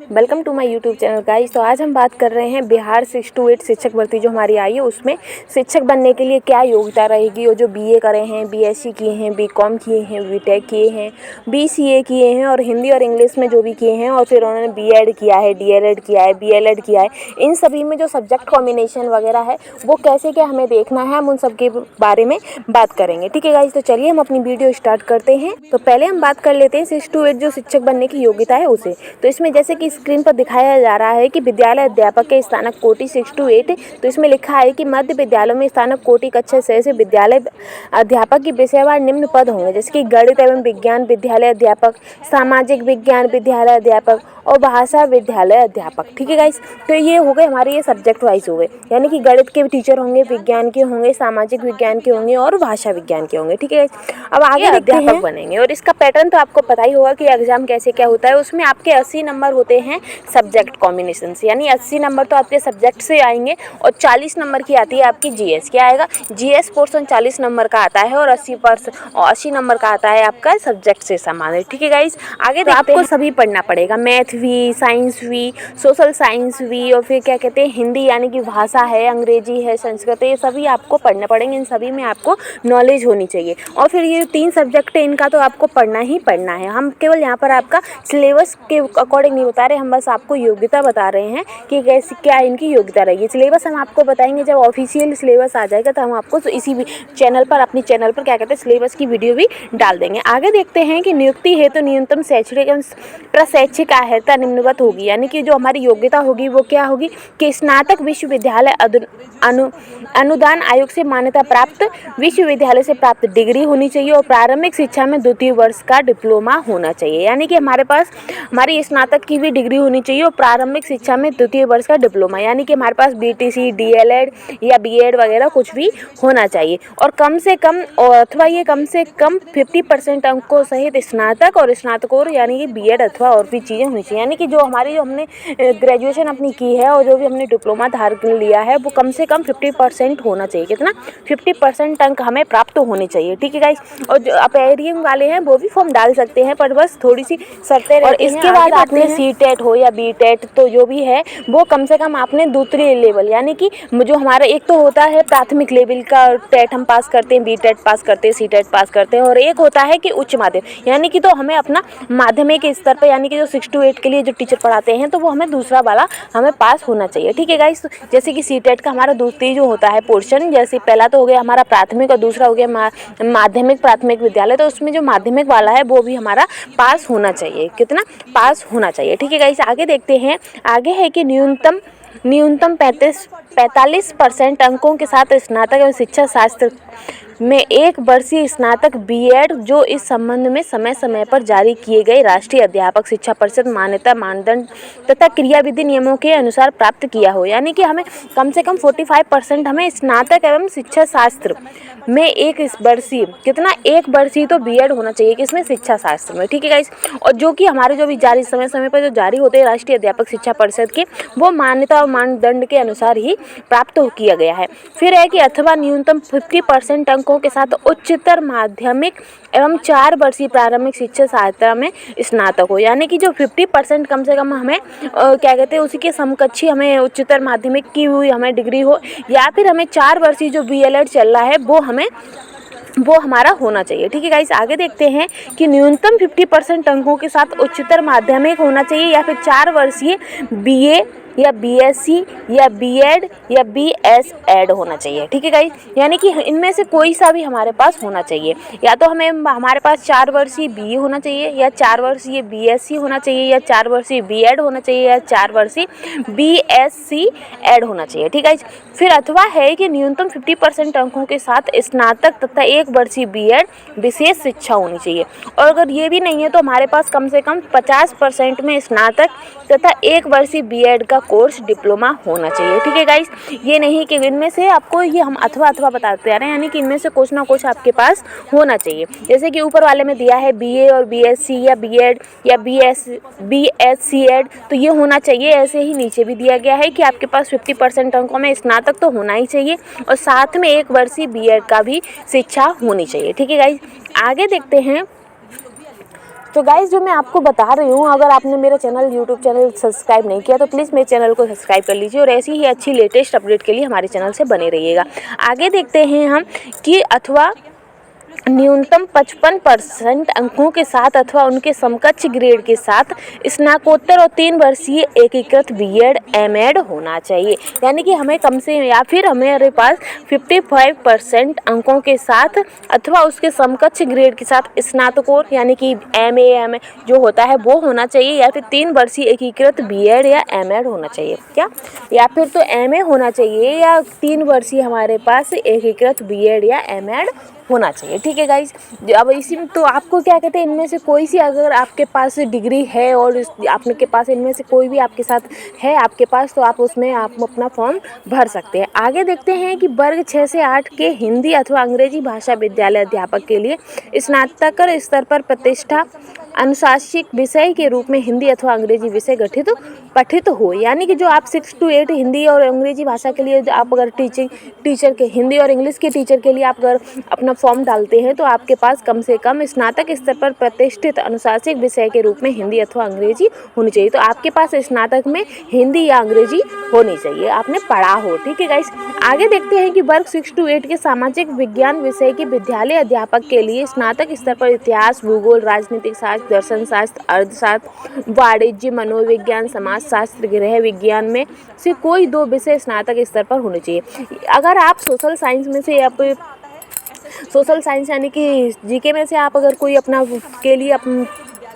Welcome to my YouTube channel guys. तो आज हम बात कर रहे हैं बिहार 6 to 8 शिक्षक भर्ती जो हमारी आई है, उसमें शिक्षक बनने के लिए क्या योग्यता रहेगी। और जो बीए करे हैं, बीएससी किए हैं, बीकॉम किए हैं, बीटेक किए हैं, बीसीए किए हैं और हिंदी और इंग्लिश में जो भी किए हैं, और फिर उन्होंने बीएड किया है, डीएलएड किया है, बीएलएड किया है, इन सभी में जो सब्जेक्ट कॉम्बिनेशन वगैरह है वो कैसे क्या हमें देखना है, हम उन सब के बारे में बात करेंगे। ठीक है गाइस, तो चलिए हम अपनी वीडियो स्टार्ट करते हैं। तो पहले हम बात कर लेते हैं 6 to 8 जो शिक्षक बनने की योग्यता है उसे। तो इसमें जैसे कि स्क्रीन पर दिखाया जा रहा है कि विद्यालय अध्यापक के स्नातक कोटि 6 to 8। तो इसमें लिखा है कि मध्य विद्यालयों में स्नातक कोटि कक्षा 6 से विद्यालय अध्यापक की विषयवार निम्न पद होंगे, जैसे कि गणित एवं विज्ञान विद्यालय अध्यापक, सामाजिक विज्ञान विद्यालय अध्यापक और भाषा विद्यालय अध्यापक। ठीक है गाइस, तो ये हो गए हमारे, ये सब्जेक्ट वाइज हो गए, यानी कि गणित के टीचर होंगे, विज्ञान के होंगे, सामाजिक विज्ञान के होंगे और भाषा विज्ञान के होंगे। ठीक है, अब आगे अध्यापक बनेंगे। और इसका पैटर्न तो आपको पता ही होगा कि एग्जाम कैसे क्या होता है। उसमें आपके 80 नंबर होते हैं सब्जेक्ट कॉम्बिनेशन से, यानी 80 नंबर तो आपके सब्जेक्ट से आएंगे और 40 नंबर की आती है आपकी जीएस। क्या आएगा? जीएस पोर्शन 40 नंबर का आता है और 80 नंबर का आता है आपका सब्जेक्ट से संबंधित। ठीक है गाइस, आगे तो आपको सभी पढ़ना पड़ेगा, मैथ भी, साइंस भी, सोशल साइंस भी, और फिर क्या कहते हैं हिंदी यानी कि भाषा है, अंग्रेजी है, संस्कृत है, ये सभी आपको पढ़ने पड़ेंगे। इन सभी में आपको नॉलेज होनी चाहिए। और फिर ये 3 सब्जेक्ट है, इनका तो आपको पढ़ना ही पढ़ना है। हम केवल यहाँ पर आपका सिलेबस के अकॉर्डिंग नहीं बता रहे, हम बस आपको योग्यता बता रहे हैं कि कैसी क्या इनकी योग्यता रहेगी। सिलेबस हम आपको बताएंगे जब ऑफिशियल सिलेबस आ जाएगा, तो हम आपको इसी चैनल पर, अपनी चैनल पर क्या कहते हैं सिलेबस की वीडियो भी डाल देंगे। आगे देखते हैं कि नियुक्ति हेतु तो न्यूनतम शैक्षणिक एवं प्रशैक्षिक अर्हता निम्नवत होगी, यानी कि जो हमारी योग्यता होगी वो क्या होगी कि स्नातक विश्वविद्यालय अनुदान आयोग से मान्यता प्राप्त विश्वविद्यालय से प्राप्त डिग्री होनी चाहिए और प्रारंभिक शिक्षा में द्वितीय वर्ष का डिप्लोमा होना चाहिए। यानी कि हमारे पास हमारी स्नातक की भी डिग्री होनी चाहिए और प्रारंभिक शिक्षा में द्वितीय वर्ष का डिप्लोमा, यानी कि हमारे पास बीटीसी, डीएलएड या बीएड वगैरह कुछ भी होना चाहिए। और कम से कम अथवा ये कम से कम 50% अंकों सहित स्नातक और स्नातकोत्तर यानी कि बीएड अथवा और भी चीज़ें होनी चाहिए। यानी कि जो हमने ग्रेजुएशन अपनी की है और जो भी हमने डिप्लोमा धारण लिया है वो कम से कम 50% होना चाहिए। कितना? 50% अंक हमें प्राप्त होने चाहिए। ठीक है गाइस, और जो अपेयरिंग वाले हैं वो भी फॉर्म डाल सकते हैं, पर बस थोड़ी सी शर्तें रहती हैं। और इसके बाद आपने सीटेट हो या बीटेट, तो जो भी है वो कम से कम आपने दूसरे लेवल, यानी कि जो हमारा एक तो होता है प्राथमिक लेवल का टेट हम पास करते हैं, बीटेट पास करते हैं, सीटेट पास करते हैं, और एक होता है कि उच्च माध्यमिक, यानी कि तो हमें अपना माध्यमिक के स्तर पर, यानी कि जो 6 to 8 के लिए जो टीचर पढ़ाते हैं तो वो हमें दूसरा वाला हमें पास होना चाहिए। ठीक है गाइस, जैसे कि सीटेट का हमारा दूसरी जो होता है पोर्शन, जैसे पहला तो हो गया हमारा प्राथमिक और दूसरा हो गया माध्यमिक प्राथमिक विद्यालय, तो उसमें जो माध्यमिक वाला है वो भी हमारा पास होना चाहिए। कितना? पास होना चाहिए। ठीक है गाइस, आगे देखते हैं। आगे है कि न्यूनतम 45% अंकों के साथ स्नातक एवं शिक्षा शास्त्र में 1 वर्षीय स्नातक बीएड जो इस संबंध में समय समय पर जारी किए गए राष्ट्रीय अध्यापक शिक्षा परिषद मान्यता मानदंड तथा क्रियाविधि नियमों के अनुसार प्राप्त किया हो। यानी कि हमें कम से कम 45% हमें स्नातक एवं शिक्षा शास्त्र में 1 वर्षीय, कितना? 1 वर्षीय तो बीएड होना चाहिए किसमें? शिक्षा शास्त्र में। ठीक है गाइस, और जो कि हमारे जो भी जारी समय समय पर जो जारी होते हैं राष्ट्रीय अध्यापक शिक्षा परिषद के, वो मान्यता और मानदंड के अनुसार ही प्राप्त किया गया है। फिर है कि अथवा न्यूनतम 50% अंकों के साथ उच्चतर माध्यमिक एवं 4 वर्षीय प्रारंभिक शिक्षा सहायता में स्नातक हो, यानी कि जो 50% कम से कम हमें क्या कहते हैं उसी के समकक्षी हमें उच्चतर माध्यमिक की हुई हमें डिग्री हो, या फिर हमें 4 वर्षीय जो बीएलएड चल रहा है वो हमारा होना चाहिए। ठीक है गाइस, आगे देखते हैं कि न्यूनतम 50% अंकों के साथ उच्चतर माध्यमिक होना चाहिए या फिर 4 वर्षीय बीए या बीएससी या बीएड या बीएसएड होना चाहिए। ठीक है गाइस, यानी कि इनमें से कोई सा भी हमारे पास होना चाहिए। या तो हमारे पास 4 वर्षीय बीए होना चाहिए, या 4 वर्षीय बीएससी होना चाहिए, या 4 वर्षीय बीएड होना चाहिए, या 4 वर्षीय बीएससी एड होना चाहिए। ठीक है, फिर अथवा है कि न्यूनतम 50% अंकों के साथ स्नातक तथा 1 वर्षीय बीएड विशेष शिक्षा होनी चाहिए। और अगर ये भी नहीं है तो हमारे पास कम से कम 50% में स्नातक तथा 1 वर्षीय बीएड का कोर्स डिप्लोमा होना चाहिए। ठीक है गाइस, ये नहीं कि इनमें से आपको ये हम अथवा बताते आ रहे हैं, यानी कि इनमें से कुछ ना कुछ आपके पास होना चाहिए। जैसे कि ऊपर वाले में दिया है बीए और बीएससी या बीएड या बीएससी एड, तो ये होना चाहिए। ऐसे ही नीचे भी दिया गया है कि आपके पास 50% अंकों में स्नातक तो होना ही चाहिए और साथ में 1 वर्षीय बीएड का भी शिक्षा होनी चाहिए। ठीक है गाइस, आगे देखते हैं तो गाइज़ जो मैं आपको बता रही हूँ, अगर आपने मेरा चैनल यूट्यूब चैनल सब्सक्राइब नहीं किया तो प्लीज़ मेरे चैनल को सब्सक्राइब कर लीजिए और ऐसी ही अच्छी लेटेस्ट अपडेट के लिए हमारे चैनल से बने रहिएगा। आगे देखते हैं हम कि अथवा न्यूनतम 55% अंकों के साथ अथवा उनके समकक्ष ग्रेड के साथ स्नातकोत्तर और 3 वर्षीय एकीकृत बीएड एमएड होना चाहिए। यानी कि हमें कम से या फिर हमारे पास 55% अंकों के साथ अथवा उसके समकक्ष ग्रेड के साथ स्नातकोत्तर यानी कि एमए जो होता है वो होना चाहिए, या फिर 3 वर्षीय एकीकृत बीएड या एमएड होना चाहिए। क्या, या फिर तो एमए होना चाहिए या 3 वर्षीय हमारे पास एकीकृत बीएड या एमएड होना चाहिए। ठीक है गाइज, अब इसी में तो आपको क्या कहते हैं, इनमें से कोई सी अगर आपके पास डिग्री है और आपके पास इनमें से कोई भी आपके साथ है आपके पास, तो आप उसमें आप अपना फॉर्म भर सकते हैं। आगे देखते हैं कि वर्ग 6 से 8 के हिंदी अथवा अंग्रेजी भाषा विद्यालय अध्यापक के लिए स्नातक स्तर पर प्रतिष्ठा अनुशासिक विषय के रूप में हिंदी अथवा अंग्रेजी विषय पठित हो। यानी कि जो आप 6 to 8 हिंदी और अंग्रेजी भाषा के लिए आप अगर टीचर के हिंदी और इंग्लिश के टीचर के लिए आप अगर अपना फॉर्म डालते हैं तो आपके पास कम से कम स्नातक स्तर पर प्रतिष्ठित अनुशासिक विषय के रूप में हिंदी अथवा अंग्रेजी होनी चाहिए। तो आपके पास स्नातक में हिंदी या अंग्रेजी होनी चाहिए, आपने पढ़ा हो। ठीक है गाइस, आगे देखते हैं कि वर्ग 6 to 8 के सामाजिक विज्ञान विषय के विद्यालय अध्यापक के लिए स्नातक स्तर पर इतिहास, भूगोल, राजनीतिक शास्त्र, दर्शन शास्त्र, अर्थशास्त्र, वाणिज्य, मनोविज्ञान, समाजशास्त्र, गृह विज्ञान में से कोई 2 विषय स्नातक स्तर पर होने चाहिए। अगर आप सोशल साइंस में से सोशल साइंस यानी कि जीके में से आप अगर कोई अपना के लिए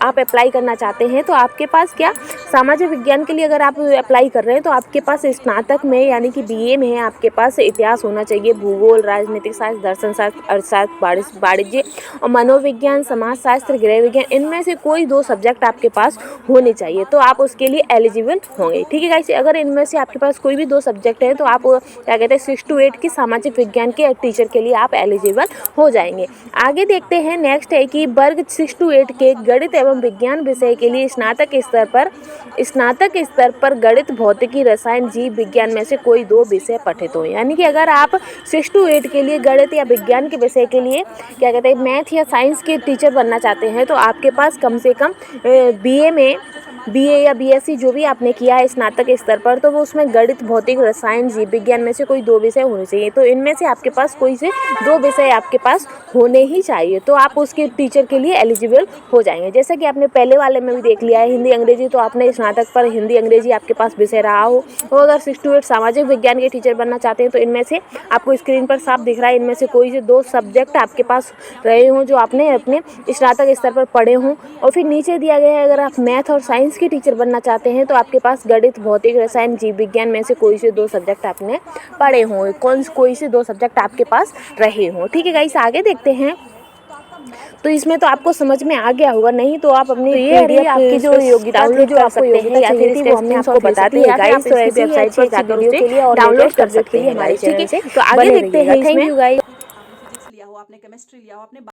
आप अप्लाई करना चाहते हैं तो आपके पास क्या, सामाजिक विज्ञान के लिए अगर आप अप्लाई कर रहे हैं तो आपके पास स्नातक में यानी कि बीए में आपके पास इतिहास होना चाहिए, भूगोल, राजनीतिक शास्त्र, दर्शन शास्त्र, अर्थशास्त्र, वाणिज्य और मनोविज्ञान, समाजशास्त्र, गृह विज्ञान, इनमें से कोई 2 सब्जेक्ट आपके पास होने चाहिए, तो आप उसके लिए एलिजिबल होंगे। ठीक है गाइस, अगर इनमें से आपके पास कोई भी 2 सब्जेक्ट है तो आप क्या कहते हैं 6 to 8 की सामाजिक विज्ञान के टीचर के लिए आप एलिजिबल हो जाएंगे। आगे देखते हैं, नेक्स्ट है कि वर्ग 6 to 8 के गणित एवं विज्ञान विषय के लिए स्नातक स्तर पर गणित, भौतिकी, रसायन, जीव विज्ञान में से कोई 2 विषय पठित हो। यानी कि अगर आप 6 to 8 के लिए गणित या विज्ञान के विषय के लिए क्या कहते हैं मैथ या साइंस के टीचर बनना चाहते हैं तो आपके पास कम से कम बीए या बीएससी जो भी आपने किया है स्नातक स्तर पर, तो वो उसमें गणित, भौतिक, रसायन, जीव विज्ञान में से कोई 2 विषय होने चाहिए। तो इनमें से आपके पास कोई से 2 विषय आपके पास होने ही चाहिए, तो आप उसके टीचर के लिए एलिजिबल हो जाएंगे। जैसा कि आपने पहले वाले में भी देख लिया है, हिंदी अंग्रेजी, तो आपने स्नातक पर हिंदी अंग्रेजी आपके पास विषय रहा हो। और अगर 6 to 8 सामाजिक विज्ञान के टीचर बनना चाहते हैं तो इनमें से आपको स्क्रीन पर साफ दिख रहा है, इनमें से कोई से 2 सब्जेक्ट आपके पास रहे हों जो आपने अपने स्नातक स्तर पर पढ़े हों। और फिर नीचे दिया गया है, अगर आप मैथ और साइंस के टीचर बनना चाहते हैं तो आपके पास गणित, भौतिक, रसायन, जीव विज्ञान में से कोई से 2 सब्जेक्ट आपने पढ़े हों, कोई से 2 सब्जेक्ट आपके पास रहे हों। ठीक है गाइस, आगे देखते हैं। तो इसमें तो आपको समझ में आ गया होगा, नहीं तो आप अपनी आपकी जो योग्यता है जो आपको योग्यता या फिर वो हमने आपको बता दी है गाइस, तो ऐसी वेबसाइट पर जाकर उसे डाउनलोड कर सकते हैं हमारे चैनल से। तो आगे देखते हैं, थैंक यू गाइस। लिया हो आपने, केमिस्ट्री लिया हो आपने।